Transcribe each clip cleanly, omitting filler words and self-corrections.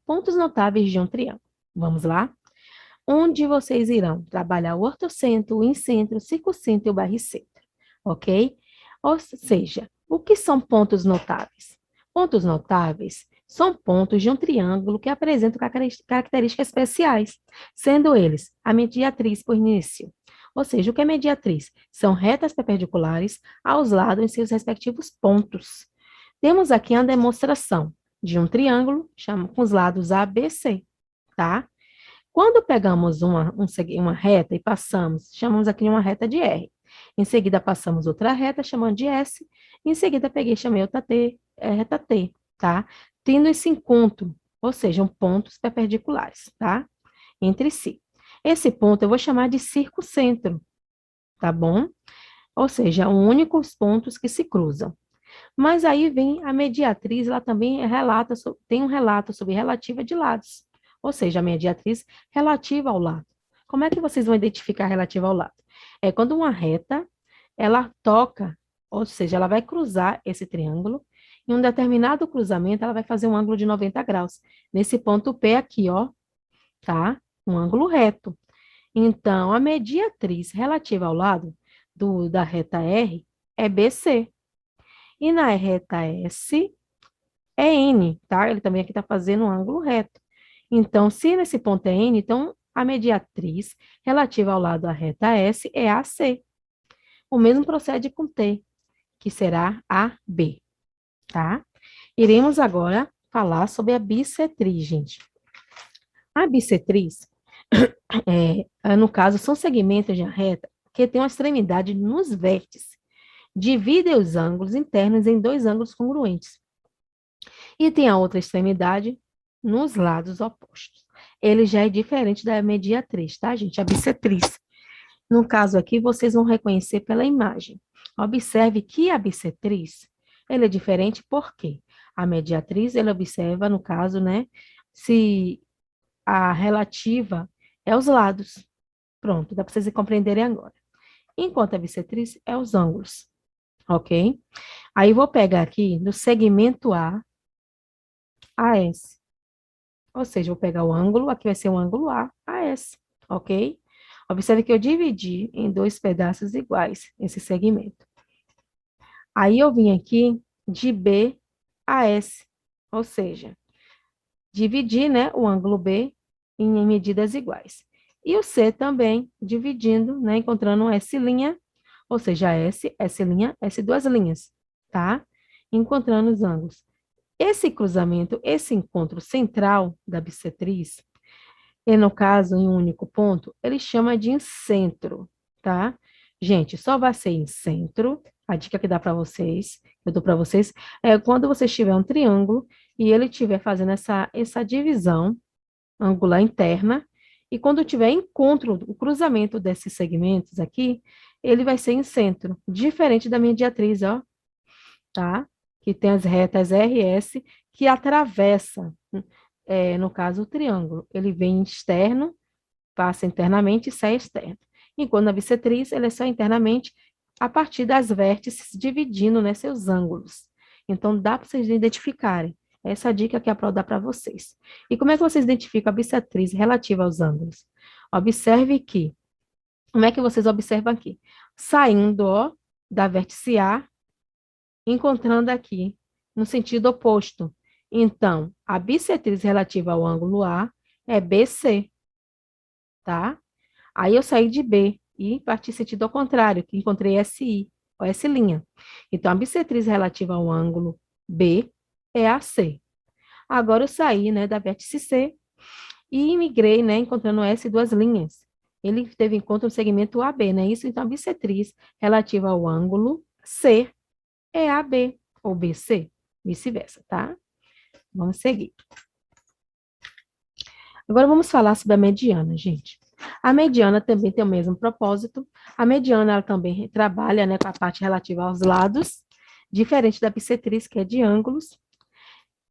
pontos notáveis de um triângulo. Vamos lá? Onde vocês irão trabalhar o ortocentro, o incentro, o circuncentro e o baricentro, ok? Ou seja, o que são pontos notáveis? Pontos notáveis são pontos de um triângulo que apresentam características especiais, sendo eles a mediatriz por início. Ou seja, o que é mediatriz? São retas perpendiculares aos lados em seus respectivos pontos. Temos aqui a demonstração de um triângulo, com os lados A, B, C, tá? Quando pegamos uma reta e passamos, chamamos aqui de uma reta de R. Em seguida, passamos outra reta, chamando de S. Em seguida, chamei outra T, reta T, tá? Tendo esse encontro, ou seja, pontos perpendiculares, tá? Entre si. Esse ponto eu vou chamar de circuncentro, tá bom? Ou seja, únicos pontos que se cruzam. Mas aí vem a mediatriz, ela também tem um relato sobre relativa de lados, ou seja, a mediatriz relativa ao lado. Como é que vocês vão identificar a relativa ao lado? É quando uma reta, ela toca, ou seja, ela vai cruzar esse triângulo, em um determinado cruzamento, ela vai fazer um ângulo de 90 graus. Nesse ponto P aqui, ó, tá? Um ângulo reto. Então, a mediatriz relativa ao lado da reta R é BC. E na reta S é N, tá? Ele também aqui está fazendo um ângulo reto. Então, se nesse ponto é N, então a mediatriz relativa ao lado da reta S é AC. O mesmo procede com T, que será AB, tá? Iremos agora falar sobre a bissetriz, gente. A bissetriz, no caso, são segmentos de uma reta que têm uma extremidade nos vértices. Dividem os ângulos internos em dois ângulos congruentes. E tem a outra extremidade nos lados opostos. Ele já é diferente da mediatriz, tá, gente? A bissetriz. No caso aqui, vocês vão reconhecer pela imagem. Observe que a bissetriz, ela é diferente porque a mediatriz, ela observa, no caso, né, se a relativa é os lados. Pronto, dá para vocês compreenderem agora. Enquanto a bissetriz é os ângulos, ok? Aí vou pegar aqui no segmento A, AS. Ou seja, vou pegar o ângulo, aqui vai ser um ângulo A, AS, ok? Observe que eu dividi em dois pedaços iguais esse segmento. Aí eu vim aqui de B a S, ou seja, dividir, né, o ângulo B em medidas iguais. E o C também, dividindo, né, encontrando um S', ou seja, S, S', S duas linhas, tá? Encontrando os ângulos. Esse cruzamento, esse encontro central da bissetriz, e no caso, em um único ponto, ele chama de incentro, tá? Gente, só vai ser incentro, a dica que dá para vocês, eu dou para vocês, é quando você tiver um triângulo e ele estiver fazendo essa divisão angular interna, e quando tiver encontro, o cruzamento desses segmentos aqui, ele vai ser incentro, diferente da mediatriz, ó, tá? Que tem as retas RS que atravessa, no caso, o triângulo. Ele vem externo, passa internamente e sai externo. Enquanto na bissetriz, ele é só internamente a partir das vértices, dividindo, né, seus ângulos. Então, dá para vocês identificarem. Essa dica que a prova dá para vocês. E como é que vocês identificam a bissetriz relativa aos ângulos? Observe que, como é que vocês observam aqui? Saindo, ó, da vértice A, encontrando aqui, no sentido oposto. Então, a bissetriz relativa ao ângulo A é BC, tá? Aí eu saí de B e parti sentido ao contrário, que encontrei SI, ou S'. Então, a bissetriz relativa ao ângulo B é AC. Agora eu saí, né, da vértice C e migrei, né, encontrando S duas linhas. Ele teve encontro no segmento AB, né? Isso, então, a bissetriz relativa ao ângulo C é AB, ou BC, vice-versa, tá? Vamos seguir. Agora vamos falar sobre a mediana, gente. A mediana também tem o mesmo propósito. A mediana, ela também trabalha, né, com a parte relativa aos lados, diferente da bissetriz, que é de ângulos.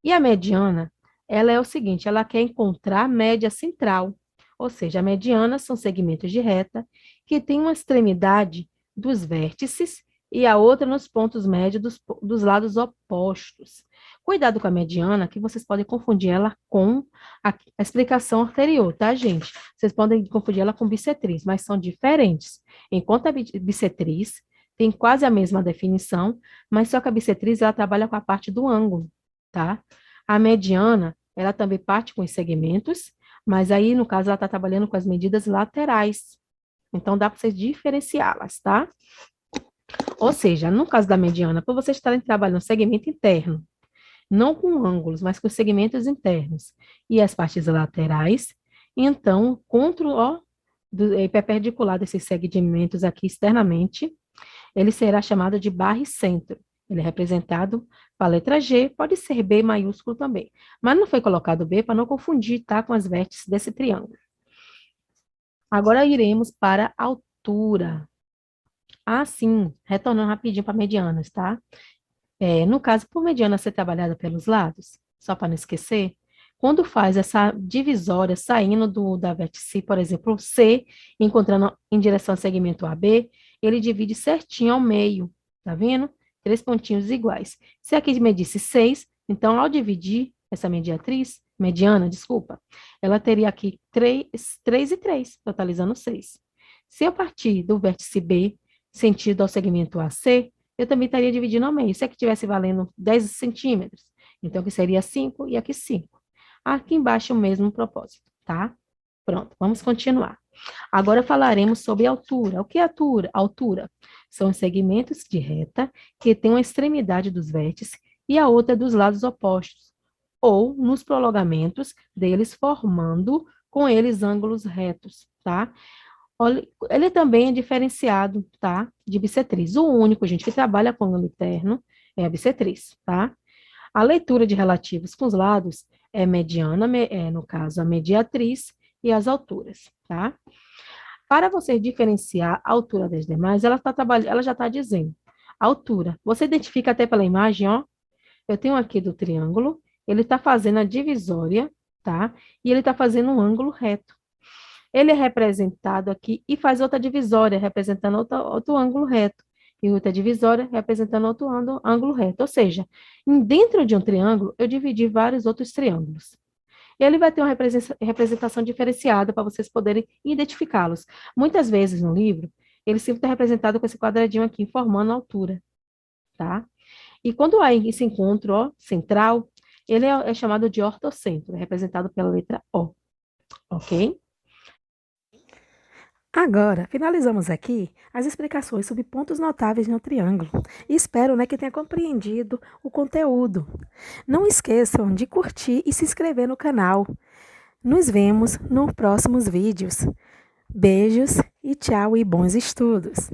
E a mediana, ela é o seguinte, ela quer encontrar a média central, ou seja, a mediana são segmentos de reta que têm uma extremidade dos vértices e a outra nos pontos médios dos lados opostos. Cuidado com a mediana, que vocês podem confundir ela com a explicação anterior, tá, gente? Vocês podem confundir ela com bissetriz, mas são diferentes. Enquanto a bissetriz tem quase a mesma definição, mas só que a bissetriz, ela trabalha com a parte do ângulo, tá? A mediana, ela também parte com os segmentos, mas aí, no caso, ela está trabalhando com as medidas laterais. Então, dá para vocês diferenciá-las, tá? Ou seja, no caso da mediana, por vocês estarem trabalhando segmento interno, não com ângulos, mas com segmentos internos e as partes laterais, então, perpendicular desses segmentos aqui externamente, ele será chamado de barricentro. Ele é representado com a letra G, pode ser B maiúsculo também. Mas não foi colocado B para não confundir, tá, com as vértices desse triângulo. Agora iremos para a altura. Sim, retornando rapidinho para medianas, tá? No caso, por mediana ser trabalhada pelos lados, só para não esquecer, quando faz essa divisória saindo da vértice, por exemplo, o C, encontrando em direção ao segmento AB, ele divide certinho ao meio, tá vendo? 3 pontinhos iguais. Se aqui medisse 6, então, ao dividir essa mediana, ela teria aqui 3 e 3, totalizando 6. Se eu partir do vértice B, sentido ao segmento AC, eu também estaria dividindo ao meio. Se aqui estivesse valendo 10 centímetros, então aqui seria 5 e aqui 5. Aqui embaixo o mesmo propósito, tá? Pronto, vamos continuar. Agora falaremos sobre altura. O que é altura? Altura são os segmentos de reta que têm uma extremidade dos vértices e a outra dos lados opostos, ou nos prolongamentos deles, formando com eles ângulos retos, tá? Ele também é diferenciado, tá, de bissetriz. O único, gente, que trabalha com ângulo interno é a bissetriz, tá? A leitura de relativos com os lados é mediana, no caso, a mediatriz e as alturas, tá? Para você diferenciar a altura das demais, ela já está dizendo. A altura, você identifica até pela imagem, ó. Eu tenho aqui do triângulo, ele está fazendo a divisória, tá? E ele está fazendo um ângulo reto. Ele é representado aqui e faz outra divisória, representando outro ângulo reto. E outra divisória, representando outro ângulo reto. Ou seja, dentro de um triângulo, eu dividi vários outros triângulos. Ele vai ter uma representação diferenciada para vocês poderem identificá-los. Muitas vezes no livro, ele sempre está representado com esse quadradinho aqui, formando a altura, tá? E quando há esse encontro, ó, central, ele é chamado de ortocentro, representado pela letra O, ok? Agora, finalizamos aqui as explicações sobre pontos notáveis no triângulo. E espero, que tenha compreendido o conteúdo. Não esqueçam de curtir e se inscrever no canal. Nos vemos nos próximos vídeos. Beijos e tchau e bons estudos!